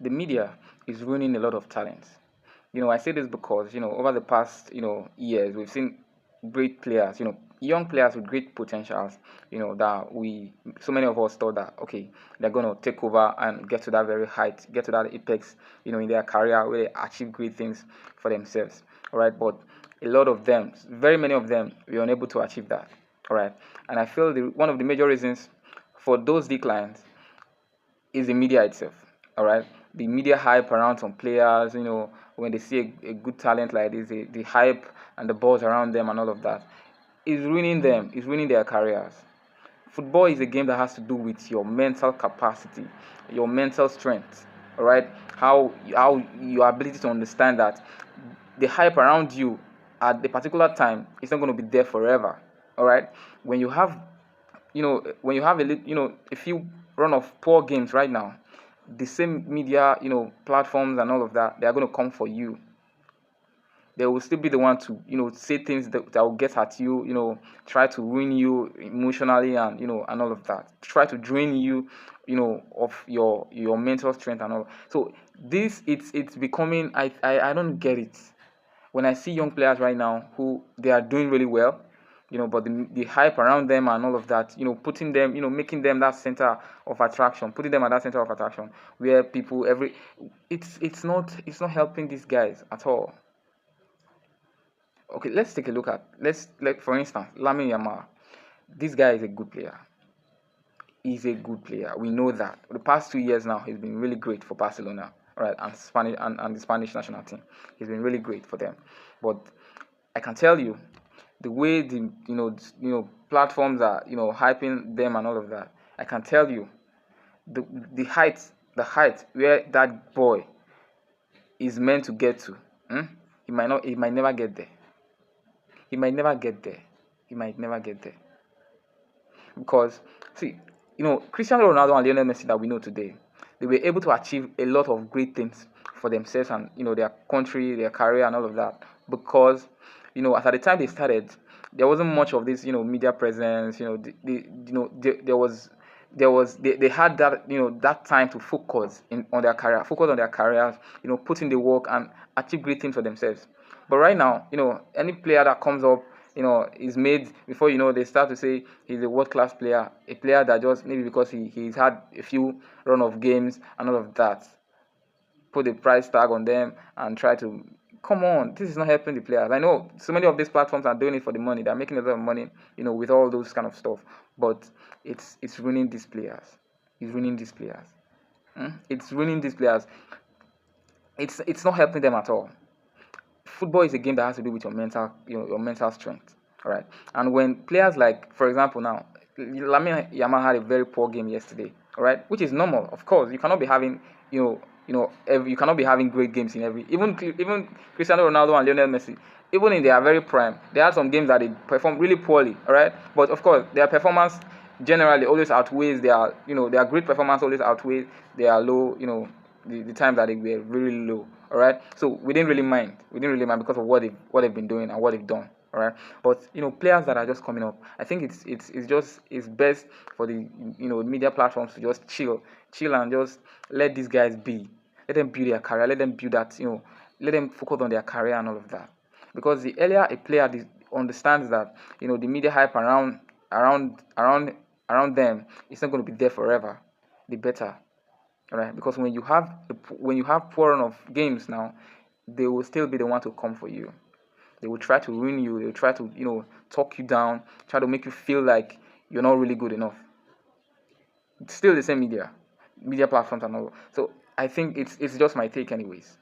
the media is ruining a lot of talents. I say this because over the past years we've seen great players, young players with great potentials, that so many of us thought that okay, they're gonna take over and get to that very height, get to that apex, in their career where they achieve great things for themselves. All right, but a lot of them, very many of them, were unable to achieve that. All right, and I feel one of the major reasons for those declines is the media itself. All right, the media hype around some players, when they see a good talent like this, the hype and the buzz around them and all of that is ruining them, is ruining their careers. Football is a game that has to do with your mental capacity, your mental strength. All right, how your ability to understand that the hype around you at the particular time is not going to be there forever. All right, when you have when you have a few run of poor games right now, the same media platforms and all of that, they are going to come for you. They will still be the one to say things that will get at you, try to ruin you emotionally, and and all of that, try to drain you, of your mental strength and all. So this, it's becoming, I don't get it. When I see young players right now who they are doing really well, but the hype around them and all of that, putting them, making them that center of attraction, putting them at that center of attraction where people it's not helping these guys at all. Okay, let's take a look at, let's, like, for instance, Lamine Yamal. This guy is a good player. He's a good player. We know that. For the past 2 years now, he's been really great for Barcelona, right, and Spanish and the Spanish national team. He's been really great for them. But I can tell you, the way the platforms are hyping them and all of that, I can tell you the height where that boy is meant to get to. He might never get there. He might never get there. He might never get there. Because, see, Cristiano Ronaldo and Lionel Messi that we know today, they were able to achieve a lot of great things for themselves and their country, their career, and all of that. Because, at the time they started, there wasn't much of this, media presence. They had that that time to focus on their career, focus on their careers, put in the work and achieve great things for themselves. But right now, any player that comes up, is made before they start to say he's a world class player, a player that just maybe because he's had a few run of games and all of that, put a price tag on them and try to come on. This is not helping the players. I know so many of these platforms are doing it for the money. They're making a lot of money, with all those kind of stuff. But it's ruining these players. It's ruining these players. It's ruining these players. It's not helping them at all. Football is a game that has to do with your mental strength. All right. And when players, like, for example, now Lamine Yamal had a very poor game yesterday. All right, which is normal. Of course, you cannot be having you cannot be having great games in every, even Cristiano Ronaldo and Lionel Messi, even in their very prime, they had some games that they performed really poorly. All right, but of course their performance generally always outweighs their great performance always outweighs their low, the time that they were really low. All right, so we didn't really mind because of what they've been doing and what they've done. All right, but players that are just coming up, I think it's best for the media platforms to just chill and just let these guys be, let them build their career, let them build that, let them focus on their career and all of that. Because the earlier a player understands that the media hype around them is not going to be there forever, the better. All right, because when you have poor run of games now, they will still be the one to come for you. They will try to ruin you. They will try to talk you down, try to make you feel like you're not really good enough. It's still the same media platforms and all. So I think it's just my take, anyways.